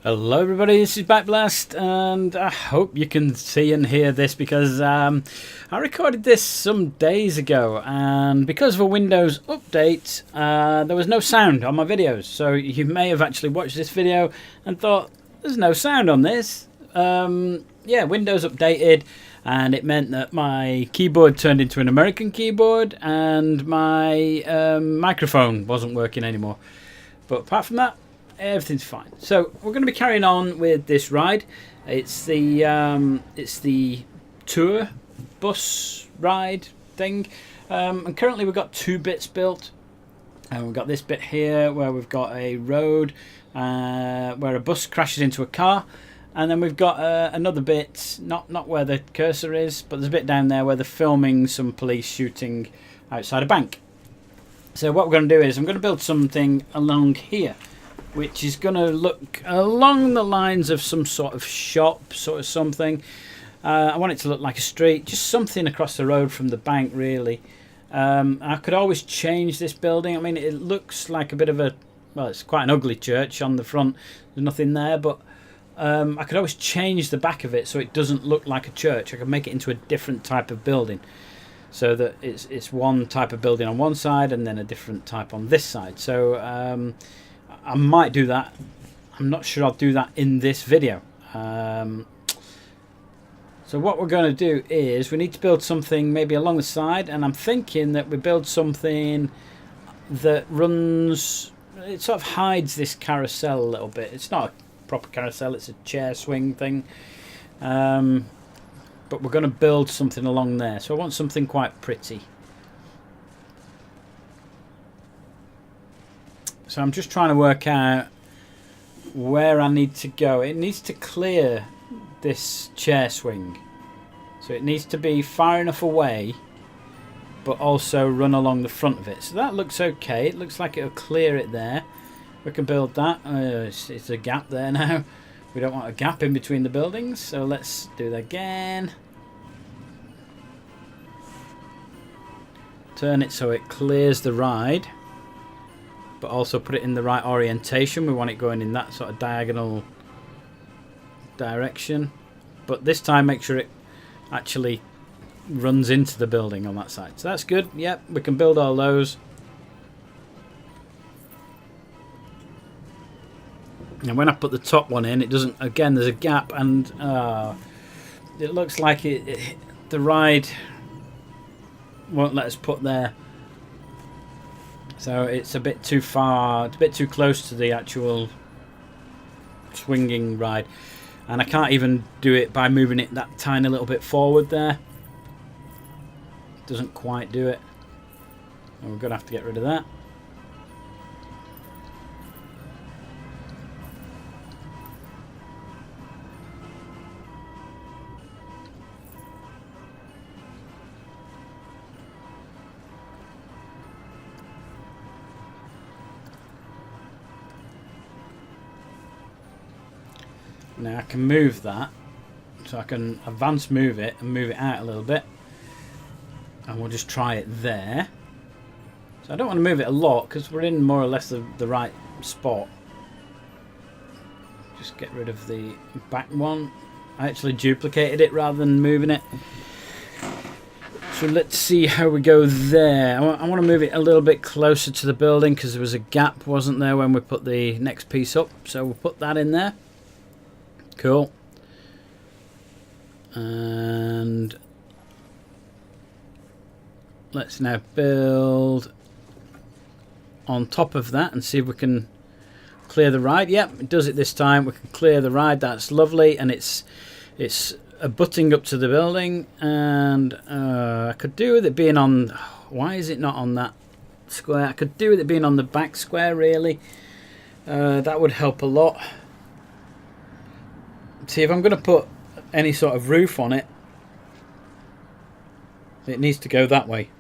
Hello everybody, this is Backblast, and I hope you can see and hear this because I recorded this some days ago, and because of a Windows update there was no sound on my videos. So you may have actually watched this video and thought, there's no sound on this. Yeah, Windows updated, and it meant that my keyboard turned into an American keyboard and my microphone wasn't working anymore. But apart from that, everything's fine. So we're going to be carrying on with this ride. It's the tour bus ride thing, and currently we've got two bits built. And we've got this bit here where we've got a road where a bus crashes into a car, and then we've got another bit, not where the cursor is, but there's a bit down there where they're filming some police shooting outside a bank. So what we're going to do is I'm going to build something along here, which is going to look along the lines of some sort of shop, sort of something. I want it to look like a street, just something across the road from the bank, really. I could always change this building. I mean, it looks like a bit of a, well, it's quite an ugly church on the front. There's nothing there, but I could always change the back of it so it doesn't look like a church. I could make it into a different type of building, so that it's one type of building on one side and then a different type on this side. So I might do that. I'm not sure I'll do that in this video. So what we're going to do is we need to build something maybe along the side, and I'm thinking that we build something that runs, it sort of hides this carousel a little bit. It's not a proper carousel, it's a chair swing thing. But we're going to build something along there. So I want something quite pretty. So I'm just trying to work out where I need to go. It needs to clear this chair swing. So it needs to be far enough away, but also run along the front of it. So that looks okay. It looks like it'll clear it there. We can build that. It's a gap there now. We don't want a gap in between the buildings. So let's do that again. Turn it so it clears the ride, but also put it in the right orientation. We want it going in that sort of diagonal direction, but this time make sure it actually runs into the building on that side. So that's good. Yep, we can build all those. And when I put the top one in, it doesn't, again, there's a gap, and it looks like the ride won't let us put there. So it's a bit too far, it's a bit too close to the actual swinging ride. And I can't even do it by moving it that tiny little bit forward there. Doesn't quite do it. And we're going to have to get rid of that. Now I can move that, so I can advance move it and move it out a little bit, and we'll just try it there. So I don't want to move it a lot because we're in more or less the right spot. Just get rid of the back one. I actually duplicated it rather than moving it. So let's see how we go there. I want to move it a little bit closer to the building because there was a gap, wasn't there, when we put the next piece up. So we'll put that in there. Cool. And let's now build on top of that and see if we can clear the ride. Yep, it does it this time. We can clear the ride. That's lovely, and it's abutting up to the building. And I could do with it being on. Why is it not on that square? I could do with it being on the back square, really. That would help a lot. See, if I'm going to put any sort of roof on it, it needs to go that way.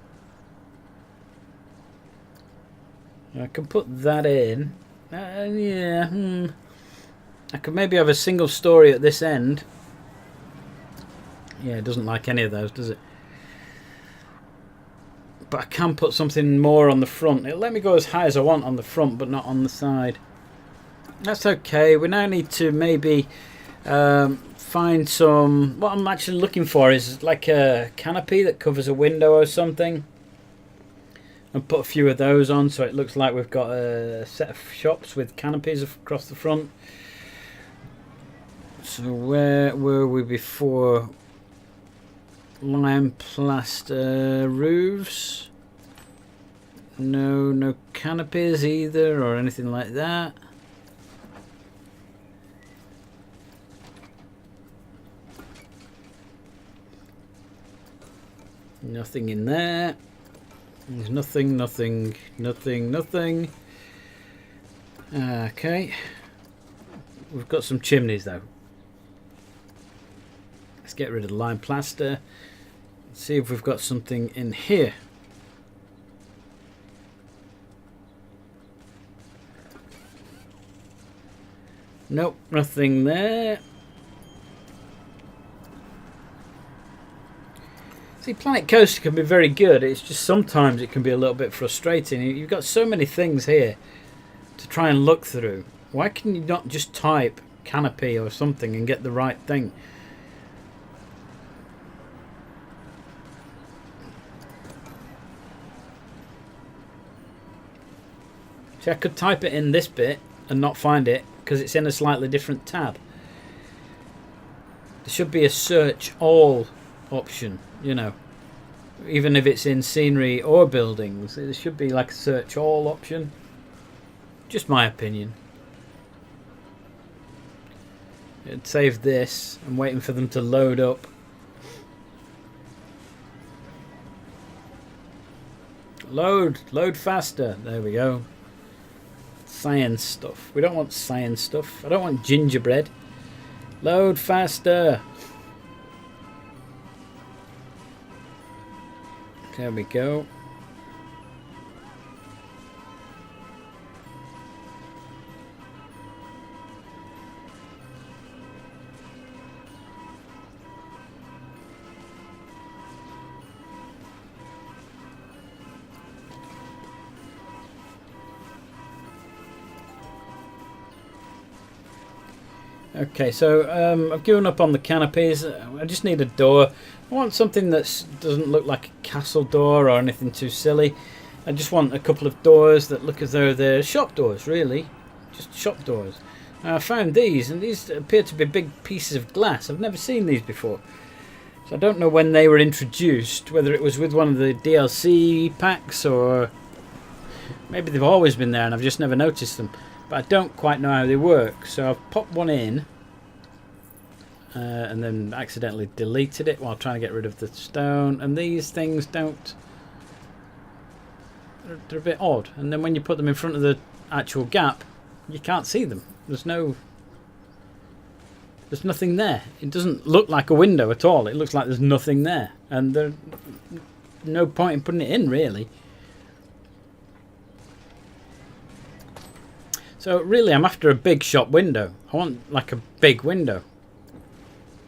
I can put that in. Yeah. I could maybe have a single story at this end. Yeah, it doesn't like any of those, does it? But I can put something more on the front. It'll let me go as high as I want on the front, but not on the side. That's okay. We now need to maybe find some... What I'm actually looking for is like a canopy that covers a window or something. And put a few of those on so it looks like we've got a set of shops with canopies across the front. So where were we before? Lime plaster roofs. No canopies either or anything like that. Nothing in there. There's nothing. Okay. We've got some chimneys though. Let's get rid of the lime plaster. Let's see if we've got something in here. Nope, nothing there. See, Planet Coaster can be very good. It's just sometimes it can be a little bit frustrating. You've got so many things here to try and look through. Why can you not just type canopy or something and get the right thing? See, I could type it in this bit and not find it because it's in a slightly different tab. There should be a search all option, you know, even if it's in scenery or buildings. There should be like a search all option. Just my opinion. I'd save this. I'm waiting for them to load up. Load faster. There we go. Science stuff. We don't want science stuff. I don't want gingerbread. Load faster. There we go. Okay, so I've given up on the canopies. I just need a door. I want something that doesn't look like a castle door or anything too silly. I just want a couple of doors that look as though they're shop doors, really. Just shop doors. I found these, and these appear to be big pieces of glass. I've never seen these before. So I don't know when they were introduced, whether it was with one of the DLC packs or maybe they've always been there and I've just never noticed them. But I don't quite know how they work. So I've popped one in. And then accidentally deleted it while trying to get rid of the stone. And these things don't... They're a bit odd. And then when you put them in front of the actual gap, you can't see them. There's nothing there. It doesn't look like a window at all. It looks like there's nothing there. And there's no point in putting it in, really. So really, I'm after a big shop window. I want like a big window.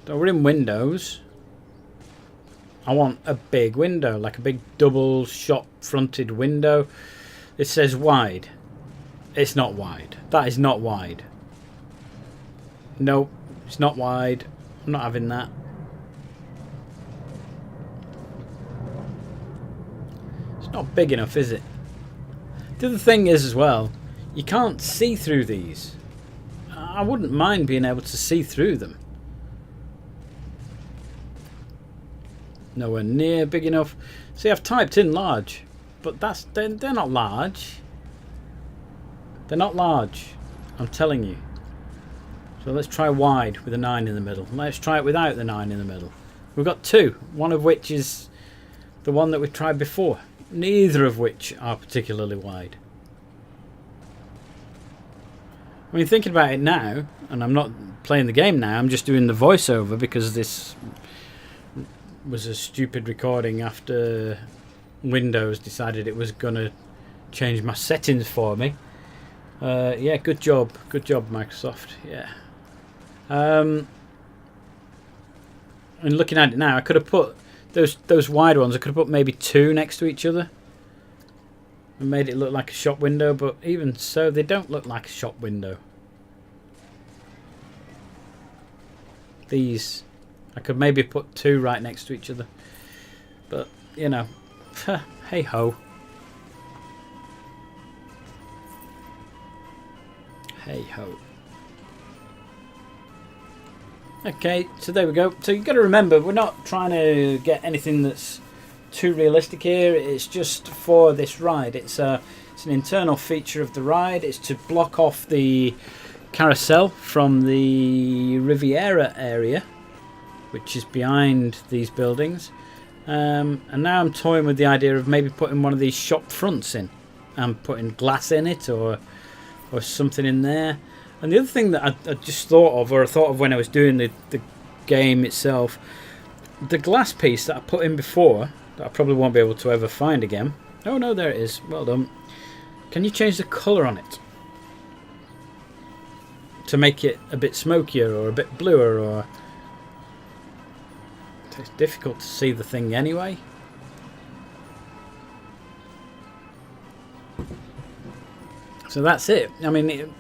So we're in Windows. I want a big window, like a big double shop fronted window. It says wide. It's not wide. That is not wide. Nope, it's not wide. I'm not having that. It's not big enough, is it? The other thing is as well, you can't see through these. I wouldn't mind being able to see through them. Nowhere near big enough. See, I've typed in large, but they're not large. They're not large, I'm telling you. So let's try wide with a 9 in the middle. Let's try it without the 9 in the middle. We've got two, one of which is the one that we tried before. Neither of which are particularly wide. I mean, thinking about it now, and I'm not playing the game now, I'm just doing the voiceover because this was a stupid recording after Windows decided it was going to change my settings for me. Yeah, good job, Microsoft. Yeah. And looking at it now, I could have put those wide ones. I could have put maybe two next to each other and made it look like a shop window. But even so, they don't look like a shop window. these. I could maybe put 2 right next to each other. But, you know, hey ho. Hey ho. Okay, so there we go. So you've got to remember, we're not trying to get anything that's too realistic here. It's just for this ride. It's an internal feature of the ride. It's to block off the carousel from the Riviera area, which is behind these buildings. And now I'm toying with the idea of maybe putting one of these shop fronts in and putting glass in it or something in there. And the other thing that I just thought of, or I thought of when I was doing the game itself, the glass piece that I put in before, that I probably won't be able to ever find again. Oh no, there it is. Well done. Can you change the colour on it to make it a bit smokier or a bit bluer? Or it's difficult to see the thing anyway. So that's it. I mean,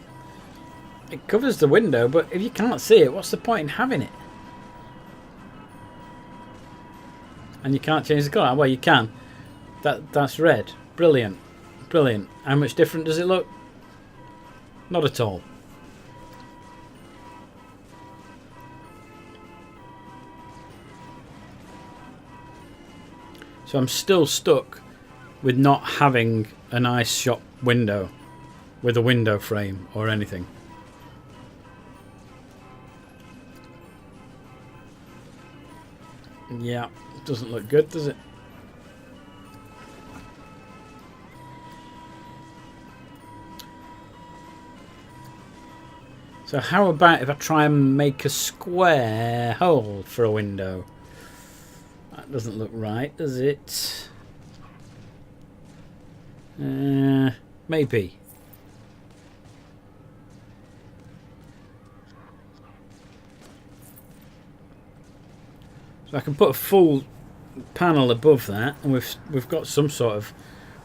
it covers the window, but if you can't see it, what's the point in having it? And you can't change the colour. Well, you can. That's red. Brilliant. Brilliant. How much different does it look? Not at all. So I'm still stuck with not having a nice shop window with a window frame or anything. Yeah, it doesn't look good, does it? So how about if I try and make a square hole for a window? That doesn't look right, does it? Maybe. So I can put a full panel above that, and we've got some sort of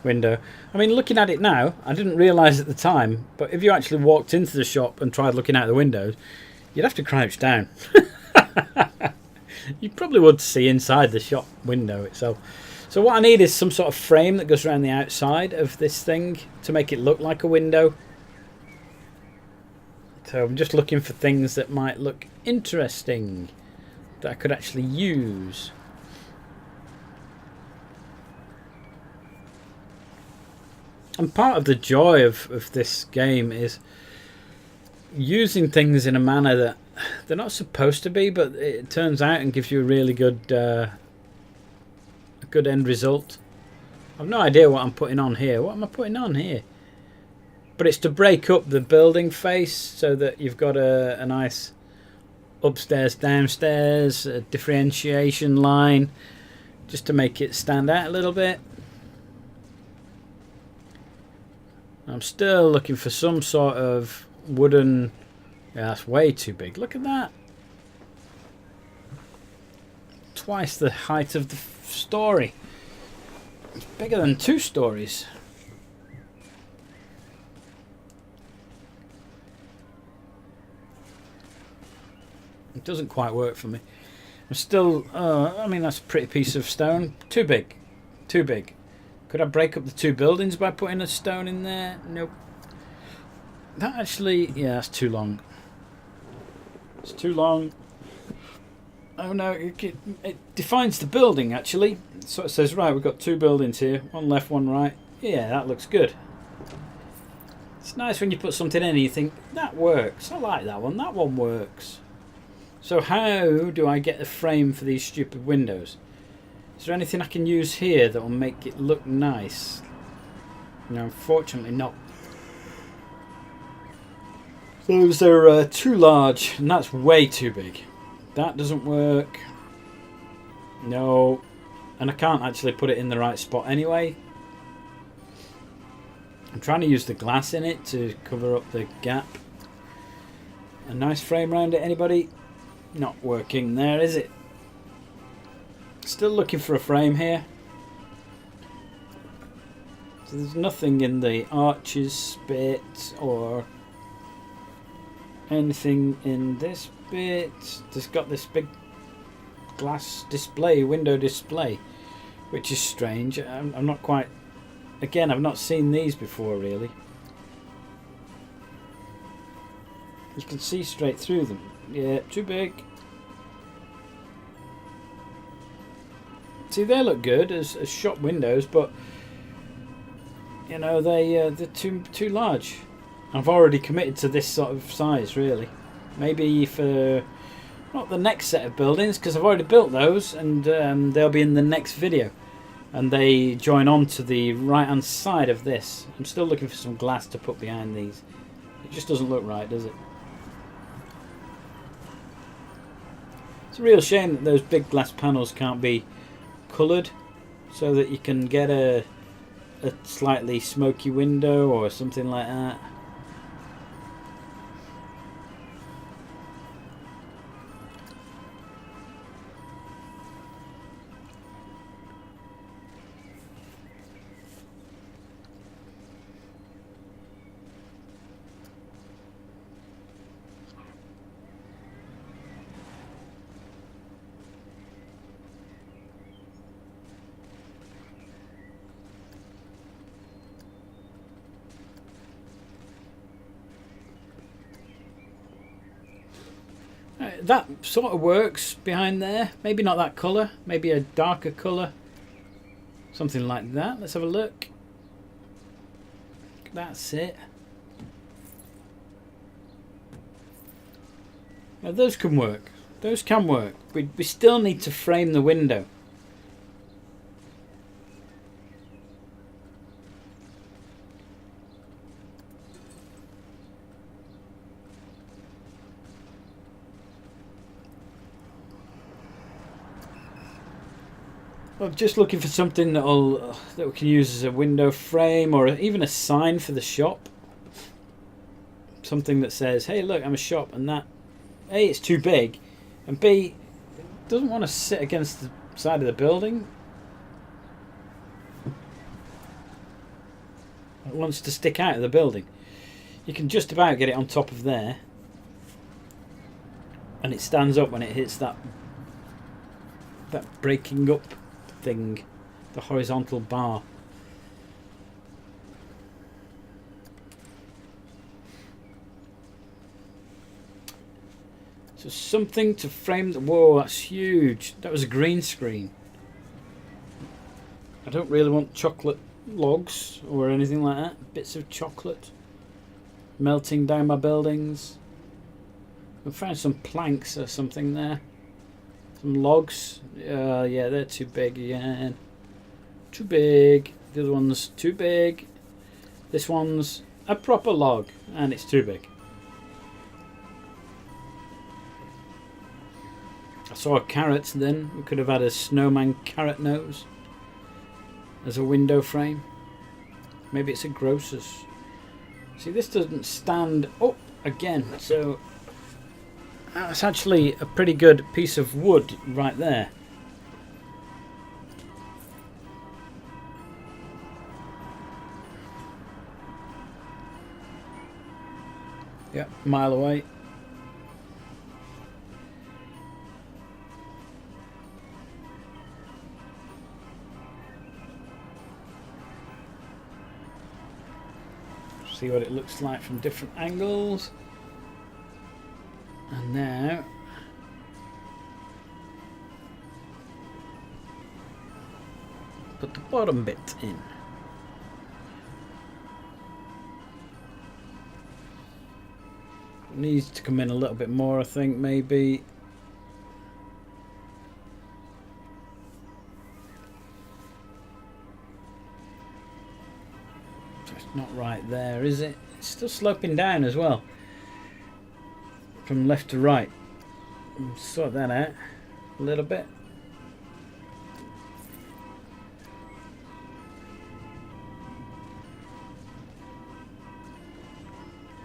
window. I mean, looking at it now, I didn't realise at the time, but if you actually walked into the shop and tried looking out the windows, you'd have to crouch down. You probably would see inside the shop window itself. So what I need is some sort of frame that goes around the outside of this thing to make it look like a window. So I'm just looking for things that might look interesting that I could actually use. And part of the joy of this game is using things in a manner that they're not supposed to be, but it turns out and gives you a really good end result. I've no idea what I'm putting on here. What am I putting on here? But it's to break up the building face so that you've got a nice upstairs, downstairs, a differentiation line, just to make it stand out a little bit. I'm still looking for some sort of wooden... Yeah, that's way too big. Look at that. Twice the height of the story. It's bigger than 2 stories. It doesn't quite work for me. I'm still... I mean, that's a pretty piece of stone. Too big. Too big. Could I break up the 2 buildings by putting a stone in there? Nope. That actually... Yeah, that's too long. It's too long. Oh no, it defines the building actually. So it says, right, we've got 2 buildings here. One left, one right. Yeah, that looks good. It's nice when you put something in and you think, that works. I like that one. That one works. So how do I get a frame for these stupid windows? Is there anything I can use here that will make it look nice? No, unfortunately not. Those are too large, and that's way too big. That doesn't work. No. And I can't actually put it in the right spot anyway. I'm trying to use the glass in it to cover up the gap. A nice frame around it, anybody? Not working there, is it? Still looking for a frame here. So there's nothing in the arches bit or anything in this bit. Just got this big glass display, window display, which is strange. I'm not quite... Again, I've not seen these before, really. You can see straight through them. Yeah, too big. See, they look good as shop windows, but you know they're too large. I've already committed to this sort of size, really. Maybe for not the next set of buildings, because I've already built those, and they'll be in the next video. And they join on to the right-hand side of this. I'm still looking for some glass to put behind these. It just doesn't look right, does it? It's a real shame that those big glass panels can't be coloured, so that you can get a slightly smoky window or something like that. That sort of works behind there. Maybe not that colour. Maybe a darker colour. Something like that. Let's have a look. That's it. Now those can work. Those can work. We still need to frame the window. I'm just looking for something that we can use as a window frame or even a sign for the shop. Something that says, "Hey, look, I'm a shop," and that A, it's too big, and B, it doesn't want to sit against the side of the building. It wants to stick out of the building. You can just about get it on top of there, and it stands up when it hits that breaking up thing, the horizontal bar. So something to frame the... Whoa, that's huge. That was a green screen. I don't really want chocolate logs or anything like that. Bits of chocolate melting down my buildings. I found some planks or something there. Some logs. Yeah, they're too big again. Too big. The other one's too big. This one's a proper log, and it's too big. I saw a carrot then. We could have had a snowman carrot nose as a window frame. Maybe it's a grocer's. See, this doesn't stand up again, so that's actually a pretty good piece of wood right there. Yep, a mile away. See what it looks like from different angles. And now put the bottom bit in. It needs to come in a little bit more, I think, maybe. So it's not right there, is it? It's still sloping down as well. From left to right. Sort that out a little bit.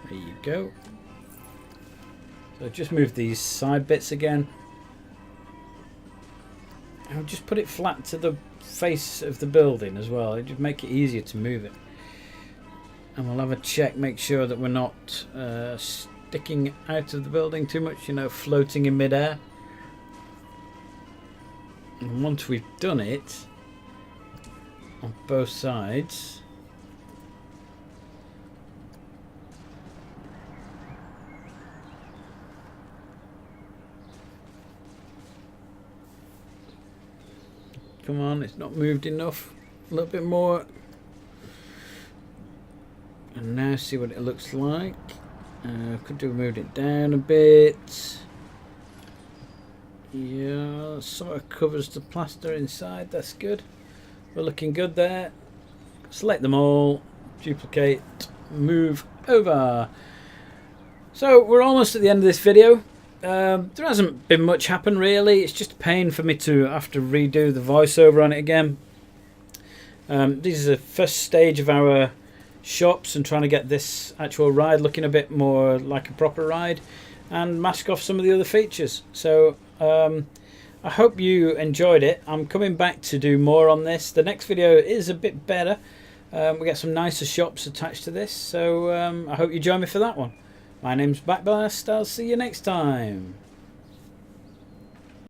There you go. So just move these side bits again. I'll just put it flat to the face of the building as well. It'll just make it easier to move it. And we'll have a check, make sure that we're not sticking out of the building too much, you know, floating in midair. And once we've done it on both sides, come on, it's not moved enough. A little bit more. And now see what it looks like. Could do moved it down a bit. Yeah, sort of covers the plaster inside. That's good. We're looking good there. Select them all. Duplicate. Move over. So we're almost at the end of this video. There hasn't been much happen really. It's just a pain for me to have to redo the voiceover on it again. This is the first stage of our shops and trying to get this actual ride looking a bit more like a proper ride and mask off some of the other features. So I hope you enjoyed it. I'm coming back to do more on this. The next video is a bit better. We get some nicer shops attached to this, so I hope you join me for that one. My name's Backblast. I'll see you next time.